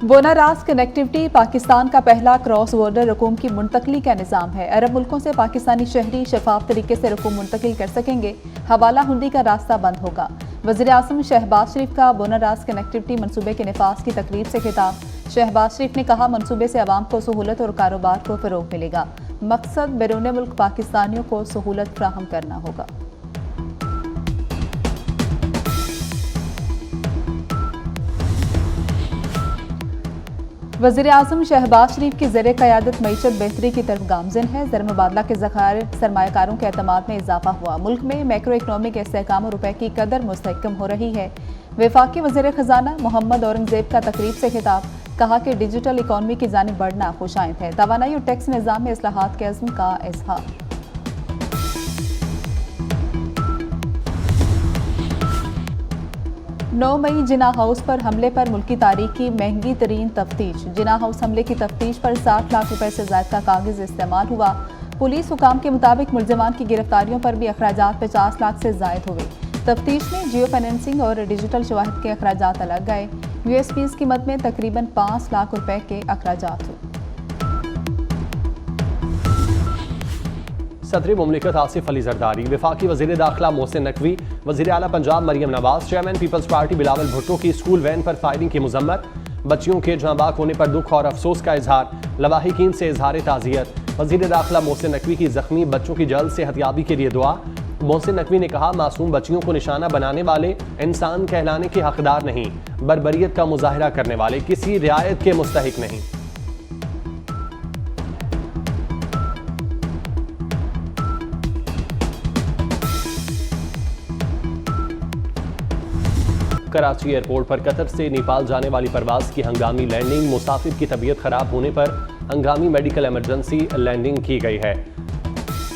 बोनारास connectivity Pakistan का पहला cross border रकूम की मुंतकली का निज़ाम है। अरब मुल्कों से पाकिस्तानी शहरी शफाफ तरीके से रकूम मुंतकिल कर सकेंगे। हवाला हुंडी का रास्ता बंद होगा। वज़ीर आज़म शहबाज शरीफ का बोनारास कनेक्टिविटी मनसूबे के निफाज की तकरीब से खिताब। शहबाज शरीफ ने कहा, मनसूबे से आवाम को सहूलत और कारोबार को फ़रोग मिलेगा। मकसद बैरून मुल्क पाकिस्तानियों को सहूलत फ्राहम करना होगा। वज़ीर आज़म शहबाज शरीफ की ज़ेरे क़यादत मईशत बेहतरी की तरफ गामज़िन है। ज़र मुबादला के ज़खायर सरमायाकारों के एतमाद में इजाफा हुआ। मुल्क में मैक्रो इकनॉमिक इस्तेहकाम रुपए की कदर मुस्तहकम हो रही है। वफाकी वज़ीर ख़जाना मोहम्मद औरंगज़ेब का तकरीब से खिताब। कहा कि डिजिटल इकॉनमी की जानिब बढ़ना खुशाइंद है। तवानाई और टैक्स निज़ाम में इस्लाहात के अज़्म का इज़हार। 9 मई जिना हाउस पर हमले पर मुल्की तारीख की महंगी तरीन तफ्तीश। जिना हाउस हमले की तफ्तीश पर 60 लाख रुपए से ज़ायद का कागज़ इस्तेमाल हुआ। पुलिस हुकाम के मुताबिक मुल्ज़िमान की गिरफ्तारियों पर भी अखराजात 50 लाख से ज़ायद हुए। तफ्तीश में जियो फाइनेंसिंग और डिजिटल शवाहिद के अखराजात अलग गए। USPs की मद में तकरीबन 5 लाख रुपए के अखराजात हुए। सदर मुमलिकत आसिफ अली जरदारी, वफाकी वज़ीर दाखिला मोहसिन नकवी, वज़ीर आला Punjab Maryam Nawaz, chairman Peoples Party Bilawal Bhutto की स्कूल वैन पर फायरिंग की मुजम्मत। बच्चियों के जाँ बाक होने पर दुख और अफसोस का इजहार। लवाहिकीन से इजहार ताज़ियत। वज़ीर दाखिला मोहसिन नकवी की जख्मी बच्चों की जल्द सेहतयाबी के लिए दुआ। मोहसिन नकवी ने कहा, मासूम बच्चियों को निशाना बनाने वाले इंसान कहलाने के हकदार नहीं, बर्बरियत का मुजाहरा करने वाले किसी रियायत के मुस्तहिक नहीं। कराची एयरपोर्ट पर कतर से नेपाल जाने वाली परवाज की हंगामी लैंडिंग। मुसाफिर की तबीयत खराब होने पर हंगामी मेडिकल इमरजेंसी लैंडिंग की गई है।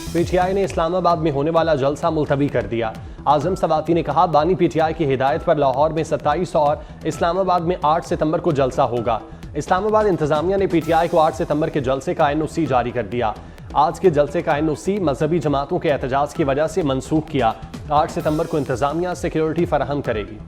PTI ने इस्लामाबाद में होने वाला जलसा मुलतवी कर दिया। आजम सवाती ने कहा, बानी PTI की हिदायत पर लाहौर में 27 और इस्लामाबाद में 8 सितंबर को जलसा होगा। इस्लामाबाद इंतजामिया ने PTI को 8 सितंबर के जलसे का NOC जारी कर दिया। आज के जलसे का NOC मजहबी जमातों के एहतजाज की वजह से मनसूख किया। 8 सितंबर को इंतजामिया सिक्योरिटी फराहम करेगी।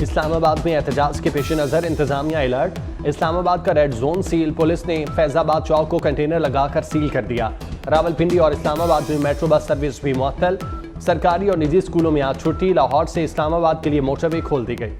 इस्लामाबाद में एहतजाज के पेश नज़र इंतजामिया अलर्ट। इस्लामाबाद का रेड जोन सील। पुलिस ने फैजाबाद चौक को कंटेनर लगाकर सील कर दिया। रावलपिंडी और इस्लामाबाद में मेट्रो बस सर्विस भी मुअत्तल। सरकारी और निजी स्कूलों में आज छुट्टी। लाहौर से इस्लामाबाद के लिए मोटरवे खोल दी गई।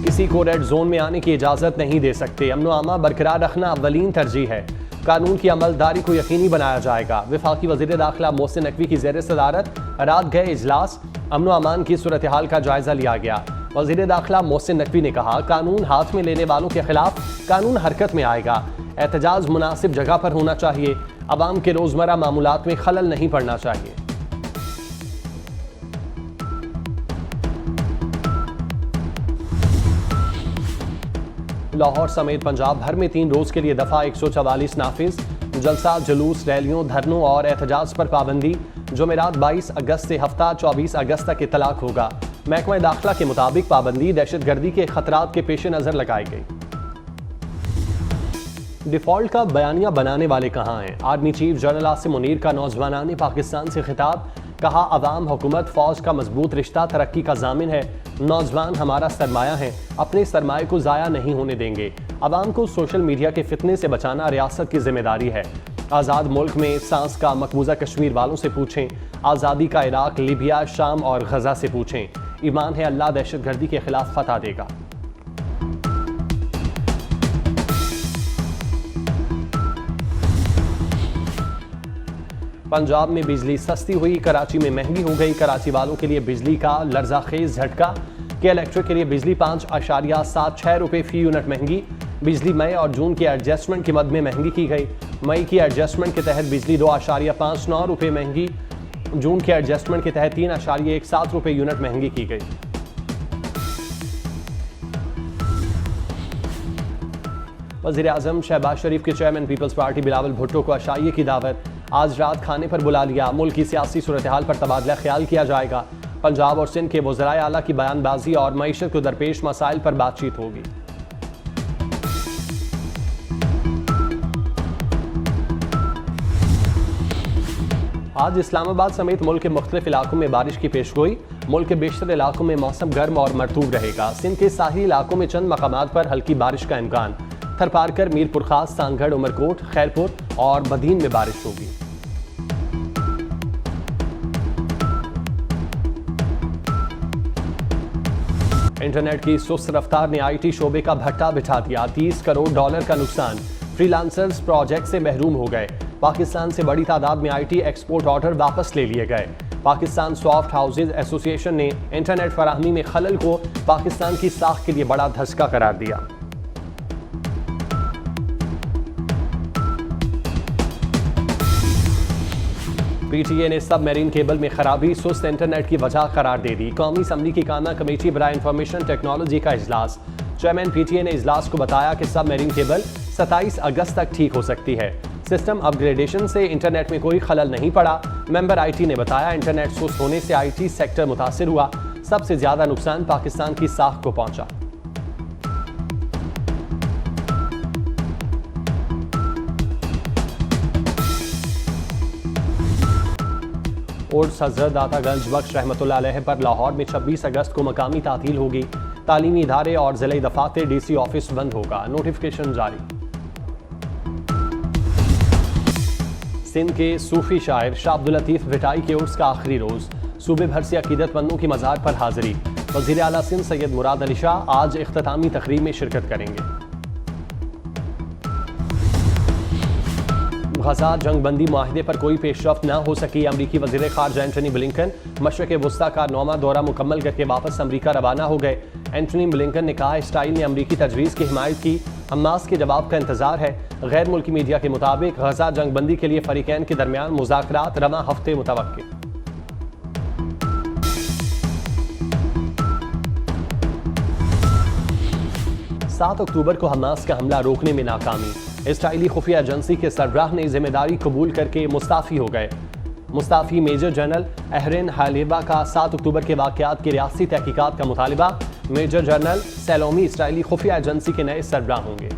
किसी को रेड जोन में आने की इजाजत नहीं दे सकते। अमनो आमा बरकरार रखना अव्वलीन तरजीह है। कानून की अमलदारी को यकीनी बनाया जाएगा। वफाकी वज़ीर दाखिला मोहसिन नकवी की ज़ेर सदारत रात गए इजलास। अमनो अमान की सूरत हाल का जायजा लिया गया। वज़ीर दाखिला मोहसिन नकवी ने कहा, कानून हाथ में लेने वालों के खिलाफ कानून हरकत में आएगा। एहतजाज मुनासिब जगह पर होना चाहिए। अवाम के रोजमर्रा मामूलात में खलल नहीं पड़ना चाहिए। लाहौर समेत पंजाब भर में 3 रोज के लिए दफा 144 नाफिज। जलसा, जुलूस, रैलियों, धरनों और एहतजाज पर पाबंदी। जुमेरात 22 अगस्त से हफ्ता 24 अगस्त तक इतलाक होगा। महकमा दाखिला के मुताबिक पाबंदी दहशतगर्दी के खतरात के पेश नजर लगाई गई। डिफॉल्ट का बयानिया बनाने वाले कहाँ हैं? Army chief general Asim Munir का नौजवानाने पाकिस्तान से खिताब। कहा, अवाम, हुकूमत, फौज का मजबूत रिश्ता तरक्की का जामिन है। नौजवान हमारा सरमाया है, अपने सरमाए को ज़ाया नहीं होने देंगे। अवाम को सोशल मीडिया के फितने से बचाना रियासत की जिम्मेदारी है। आज़ाद मुल्क में सांस का मकबूजा कश्मीर वालों से पूछें। आज़ादी का इराक, लीबिया, शाम और गजा से पूछें। ईमान है अल्लाह दहशतगर्दी के खिलाफ फतह देगा। पंजाब में बिजली सस्ती हुई, कराची में महंगी हो गई। कराची वालों के लिए बिजली का लर्जाखेज झटका। के इलेक्ट्रिक के लिए बिजली 5.76 रुपये फी यूनिट महंगी। बिजली मई और जून के एडजस्टमेंट की मद में महंगी की गई। मई की एडजस्टमेंट के तहत बिजली 2.59 रुपये महंगी। जून के एडजस्टमेंट के तहत 3.17 रुपये यूनिट महंगी की गई। वज़ीर आज़म शहबाज शरीफ के chairman Peoples Party Bilawal Bhutto को अशाइये की दावत। आज रात खाने पर बुला लिया। मुल्क की सियासी सूरत हाल पर तबादला ख्याल किया जाएगा। पंजाब और सिंध के वज़राए आला की बयानबाजी और मईशत को दरपेश मसाइल पर बातचीत होगी। आज इस्लामाबाद समेत मुल्क के मुख्तलिफ इलाकों में बारिश की पेशगोई। मुल्क के बेशतर इलाकों में मौसम गर्म और मरतूब रहेगा। सिंध के साहिली इलाकों में चंद मकामात पर हल्की बारिश का इम्कान। थरपारकर, मीरपुर खास, सांगढ़, उमरकोट, खैरपुर और बदीन में बारिश होगी। इंटरनेट की सुस्त रफ्तार ने IT शोबे का भट्टा बिठा दिया। $30 करोड़ का नुकसान। फ्रीलांसर्स प्रोजेक्ट से महरूम हो गए। पाकिस्तान से बड़ी तादाद में IT एक्सपोर्ट ऑर्डर वापस ले लिए गए। पाकिस्तान सॉफ्ट हाउसेज एसोसिएशन ने इंटरनेट फराहमी में खलल को पाकिस्तान की साख के लिए बड़ा धचका करार दिया। PTA ने सब मेरीन केबल में खराबी सुस्त इंटरनेट की वजह करार दे दी। कौमी असम्बली की कामा कमेटी बराए इंफॉर्मेशन टेक्नोलॉजी का इजलास। चेयरमैन PTA ने इजलास को बताया कि सब मेरीन केबल 27 अगस्त तक ठीक हो सकती है। सिस्टम अपग्रेडेशन से इंटरनेट में कोई खलल नहीं पड़ा। मेंबर IT ने बताया इंटरनेट सुस्त होने से IT सेक्टर मुतासिर हुआ। सबसे ज्यादा नुकसान पाकिस्तान की साख को पहुंचा। उर्स हजरत दातागंज बख्श रहमतुल्लाह अलैह पर लाहौर में 26 अगस्त को मकामी तातील होगी। तालीमी इदारे और ज़िला दफातर DC ऑफिस बंद होगा। नोटिफिकेशन जारी। सिंध के सूफी शायर शाह अब्दुल लतीफ भिटाई के उर्स का आखिरी रोज। सूबे भर से अकीदतमंदों की मज़ार पर हाजिरी। वज़ीर आला सिंध सैयद मुराद अली शाह आज इख्तितामी तकरीब में शिरकत करेंगे। गजा जंगबंदी मुआहिदे पर कोई पेशरफ्त न हो सकी। अमरीकी वज़ीर ख़ारजा एंटनी ब्लिंकन मशरक़ वुस्ता का 9वां दौरा मुकम्मल करके वापस अमरीका रवाना हो गए। एंटनी ब्लिंकन ने कहा इसराइल ने अमरीकी तजवीज़ की हिमायत की। हमास के जवाब का इंतजार है। गैर मुल्की मीडिया के मुताबिक गजा जंगबंदी के लिए फरीकैन के दरमियान मुज़ाकरात रवां हफ्ते मुतवक्किल। 7 अक्टूबर को हमास का हमला रोकने में नाकामी। इसराइली खुफिया एजेंसी के सरबराह ने जिम्मेदारी कबूल करके मुस्ताफ़ी हो गए। मुस्ताफ़ी मेजर जनरल एहरन हालेबा का 7 अक्टूबर के वाक़यात की रियासती तहकीकात का मुतालबा। मेजर जनरल सैलोमी इसराइली खुफिया एजेंसी के नए सरबराह होंगे।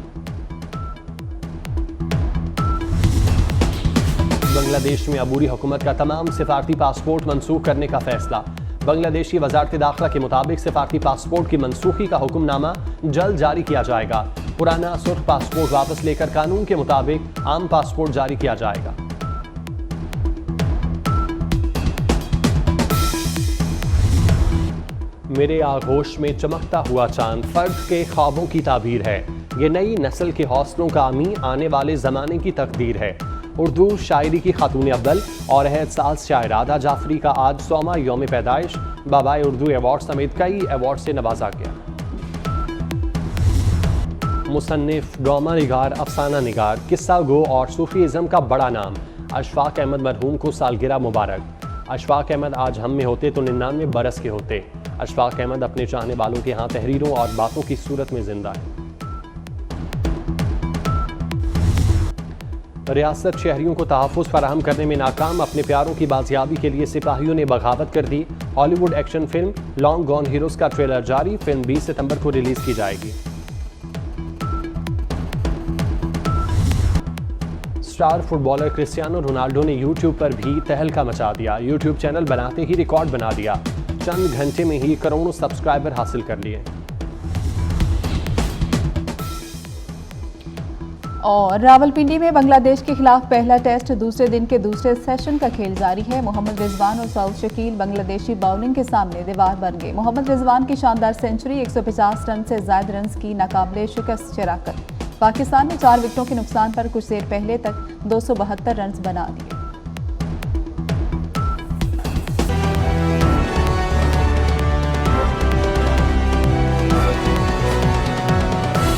बांग्लादेश में अबूरी हुकूमत का तमाम सिफारती पासपोर्ट मनसूख करने का फैसला। बांग्लादेशी वज़ारत दाखिला के मुताबिक सिफारती पासपोर्ट की मनसूखी का हुक्मनामा जल्द जारी किया जाएगा। पुराना सुर्ख पासपोर्ट वापस लेकर कानून के मुताबिक आम पासपोर्ट जारी किया जाएगा। मेरे आगोश में चमकता हुआ चांद फर्द के ख्वाबों की ताबीर है। ये नई नस्ल के हौसलों का आमी आने वाले ज़माने की तकदीर है। उर्दू शायरी की खातून अव्वल और एहसास शायर आदा जाफरी का आज 100वां यौम पैदाइश। बाबाए उर्दू अवार्ड समेत कई अवार्ड से नवाजा गया। मुसन्निफ, ड्रामा निगार, अफसाना निगार, किस्सा गो और सूफीज़म का बड़ा नाम अशफाक अहमद मरहूम को सालगिरह मुबारक। अशफाक अहमद आज हम में होते तो 99 बरस के होते। अशफाक अहमद अपने चाहने वालों के यहाँ तहरीरों और बातों की सूरत में जिंदा है। रियासत शहरियों को तहफ़्फ़ुज़ फराहम करने में नाकाम। अपने प्यारों की बाजियाबी के लिए सिपाहियों ने बगावत कर दी। Hollywood action film Long Gone Heroes का ट्रेलर जारी। फिल्म 20 सितंबर को रिलीज की जाएगी। स्टार फुटबॉलर क्रिस्टियानो रोनाल्डो ने यूट्यूब पर भी तहलका मचा दिया। यूट्यूब चैनल बनाते ही रिकॉर्ड बना दिया। चंद घंटे में ही करोड़ों सब्सक्राइबर हासिल कर लिए। और रावलपिंडी में बांग्लादेश के खिलाफ पहला टेस्ट दूसरे दिन के दूसरे सेशन का खेल जारी है। मोहम्मद रिजवान और सऊद शकील बांग्लादेशी बाउलिंग के सामने दीवार बन गए। मोहम्मद रिजवान की शानदार सेंचुरी, 150 रन से ज्यादा रन की नाकाबिले शिकस्त शराकत। पाकिस्तान ने 4 विकेटों के नुकसान पर कुछ देर पहले तक 272 रन बना दिए।